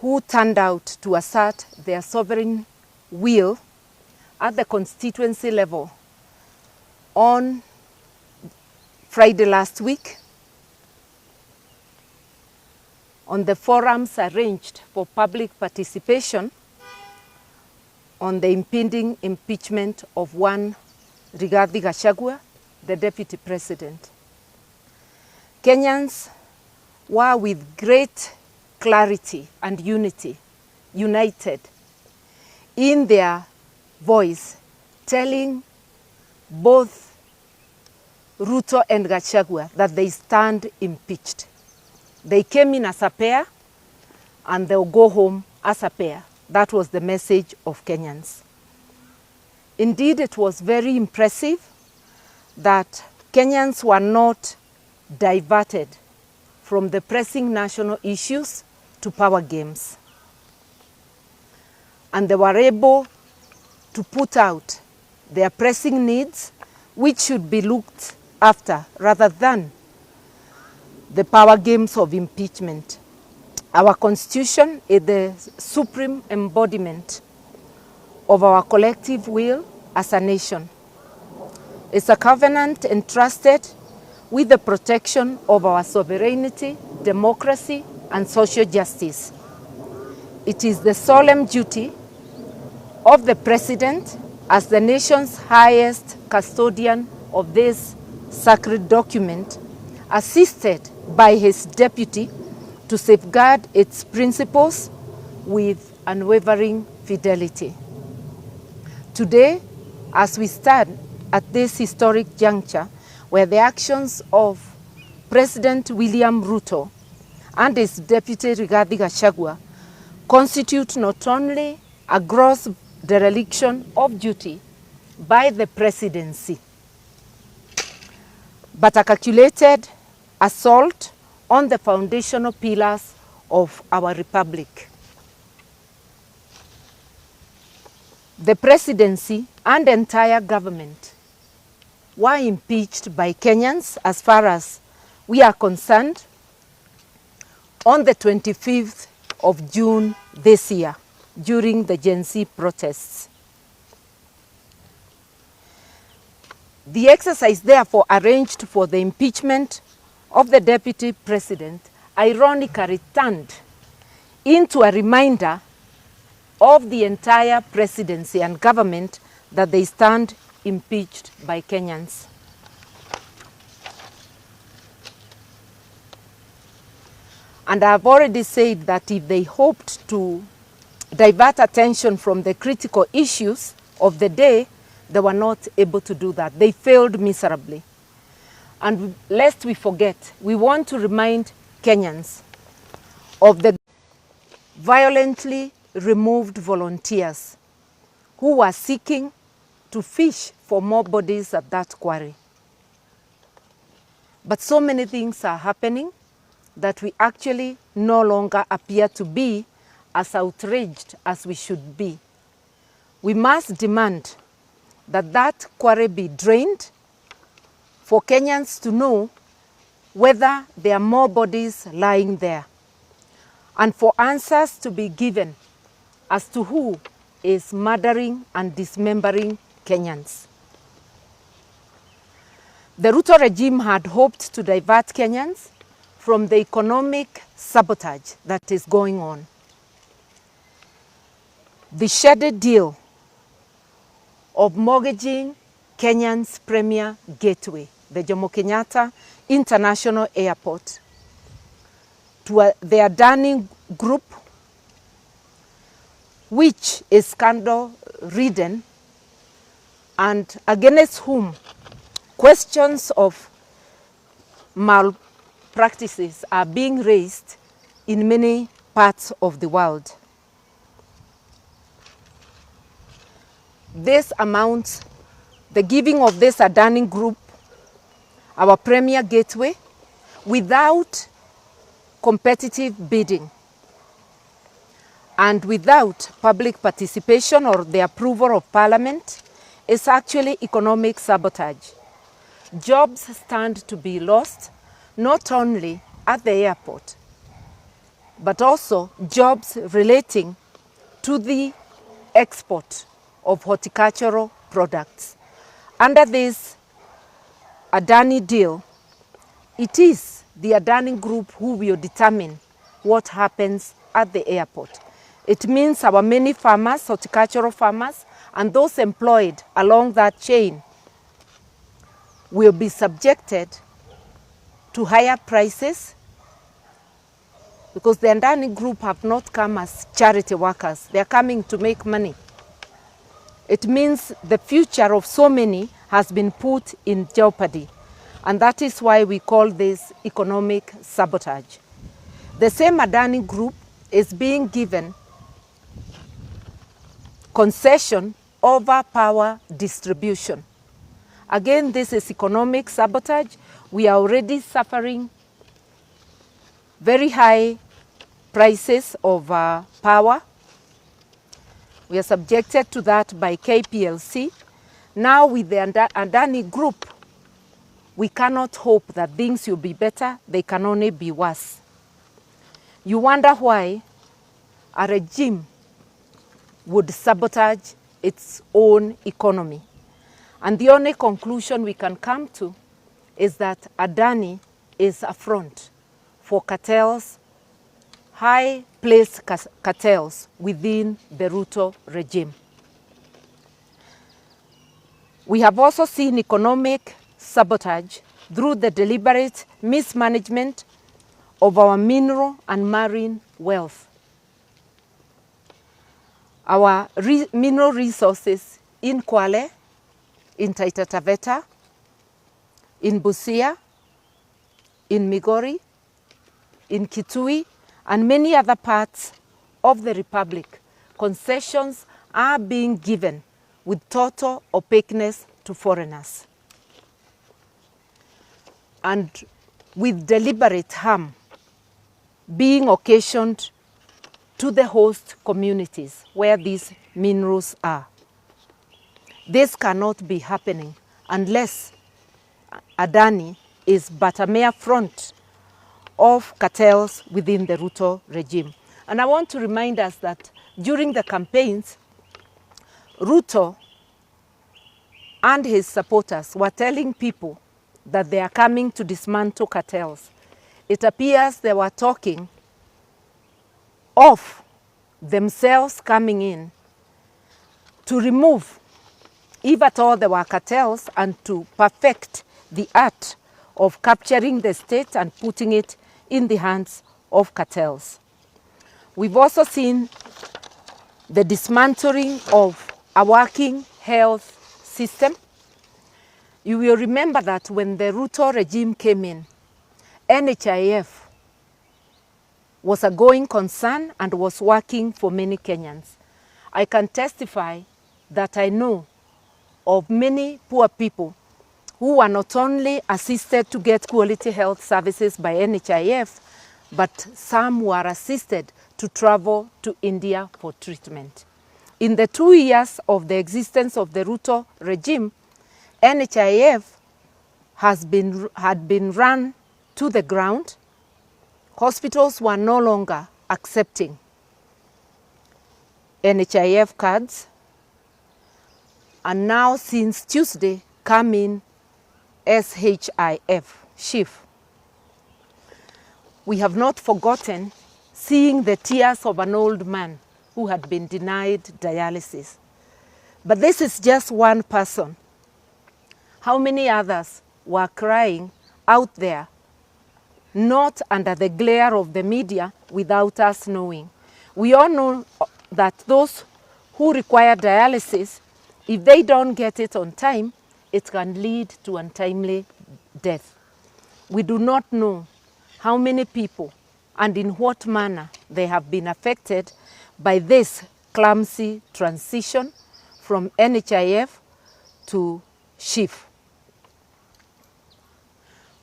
who turned out to assert their sovereign will at the constituency level on Friday last week on the forums arranged for public participation on the impending impeachment of one RIGATHI, the Deputy President. Kenyans were with great clarity and unity, united in their voice, telling both Ruto and Gachagua that they stand impeached. They came in as a pair and they'll go home as a pair. That was the message of Kenyans. Indeed, it was very impressive that Kenyans were not diverted from the pressing national issues to power games. And they were able to put out their pressing needs, which should be looked after rather than the power games of impeachment. Our Constitution is the supreme embodiment of our collective will as a nation. It's a covenant entrusted with the protection of our sovereignty, democracy, and social justice. It is the solemn duty of the President as the nation's highest custodian of this sacred document, assisted by his deputy, to safeguard its principles with unwavering fidelity. Today, as we stand at this historic juncture, where the actions of President William Ruto and his deputy Rigathi Gachagua constitute not only a gross dereliction of duty by the presidency, but a calculated assault on the foundational pillars of our republic. The presidency and entire government were impeached by Kenyans, as far as we are concerned, on the 25th of June this year, during the Gen Z protests. The exercise therefore arranged for the impeachment of the Deputy President ironically turned into a reminder of the entire presidency and government that they stand impeached by Kenyans. And I've already said that if they hoped to divert attention from the critical issues of the day, they were not able to do that. They failed miserably. And lest we forget, we want to remind Kenyans of the violently removed volunteers who were seeking to fish for more bodies at that quarry. But so many things are happening that we actually no longer appear to be as outraged as we should be. We must demand that that quarry be drained for Kenyans to know whether there are more bodies lying there, and for answers to be given as to who is murdering and dismembering Kenyans. The Ruto regime had hoped to divert Kenyans from the economic sabotage that is going on. The shady deal of mortgaging Kenyan's premier gateway, the Jomo Kenyatta International Airport, to their Adani Group, which is scandal-ridden and against whom questions of malpractices are being raised in many parts of the world. This amounts, the giving of this Adani Group, our premier gateway, without competitive bidding and without public participation or the approval of Parliament, is actually economic sabotage. Jobs stand to be lost, not only at the airport, but also jobs relating to the export of horticultural products. Under this Adani deal, it is the Adani Group who will determine what happens at the airport. It means our many farmers, horticultural farmers, and those employed along that chain will be subjected to higher prices, because the Adani Group have not come as charity workers. They are coming to make money. It means the future of so many has been put in jeopardy. And that is why we call this economic sabotage. The same Adani Group is being given concession over power distribution. Again, this is economic sabotage. We are already suffering very high prices of power. We are subjected to that by KPLC. Now with the Adani Group, we cannot hope that things will be better. They can only be worse. You wonder why a regime would sabotage its own economy. And the only conclusion we can come to is that Adani is a front for cartels, high-placed cartels within the Ruto regime. We have also seen economic sabotage through the deliberate mismanagement of our mineral and marine wealth. Our mineral resources in Kwale, in Taita Taveta, in Busia, in Migori, in Kitui, and many other parts of the Republic, concessions are being given with total opaqueness to foreigners and with deliberate harm being occasioned to the host communities where these minerals are. This cannot be happening unless Adani is but a mere front of cartels within the Ruto regime. And I want to remind us that during the campaigns, Ruto and his supporters were telling people that they are coming to dismantle cartels. It appears they were talking of themselves coming in to remove, if at all there were cartels, and to perfect the art of capturing the state and putting it in the hands of cartels. We've also seen the dismantling of a working health system. You will remember that when the Ruto regime came in, NHIF was a going concern and was working for many Kenyans. I can testify that I know of many poor people who were not only assisted to get quality health services by NHIF, but some were assisted to travel to India for treatment. In the 2 years of the existence of the Ruto regime, NHIF had been run to the ground. Hospitals were no longer accepting NHIF cards, and now since Tuesday come in SHIF. We have not forgotten seeing the tears of an old man who had been denied dialysis. But this is just one person. How many others were crying out there, not under the glare of the media, without us knowing? We all know that those who require dialysis, if they don't get it on time, it can lead to untimely death. We do not know how many people and in what manner they have been affected by this clumsy transition from NHIF to SHIF.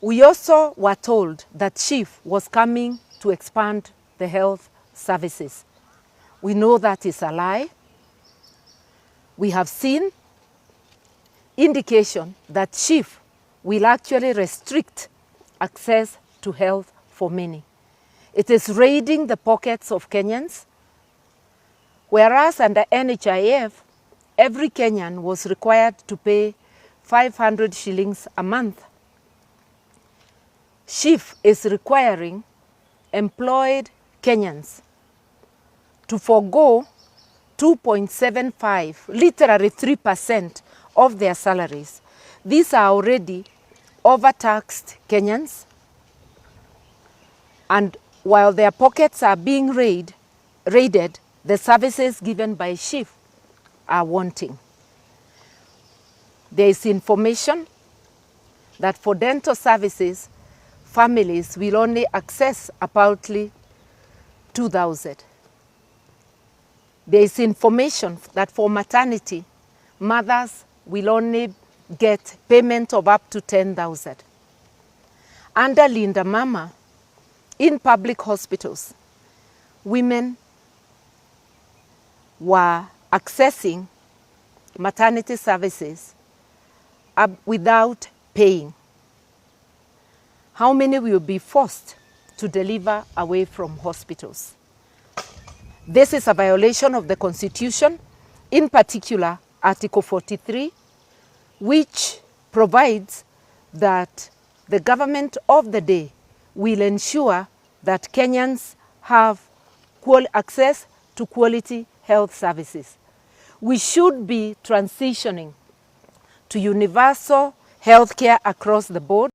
We also were told that SHIF was coming to expand the health services. We know that is a lie. We have seen indication that SHIF will actually restrict access to health for many. It is raiding the pockets of Kenyans, whereas under NHIF, every Kenyan was required to pay 500 shillings a month. SHIF is requiring employed Kenyans to forego 2.75, literally 3% of their salaries. These are already overtaxed Kenyans, and while their pockets are being raided, the services given by SHIF are wanting. There is information that for dental services, families will only access approximately 2,000. There is information that for maternity, mothers will only get payment of up to 10,000. Under Linda Mama, in public hospitals, women were accessing maternity services without paying. How many will be forced to deliver away from hospitals? This is a violation of the Constitution, in particular Article 43, which provides that the government of the day will ensure that Kenyans have access to quality health services. We should be transitioning to universal health care across the board.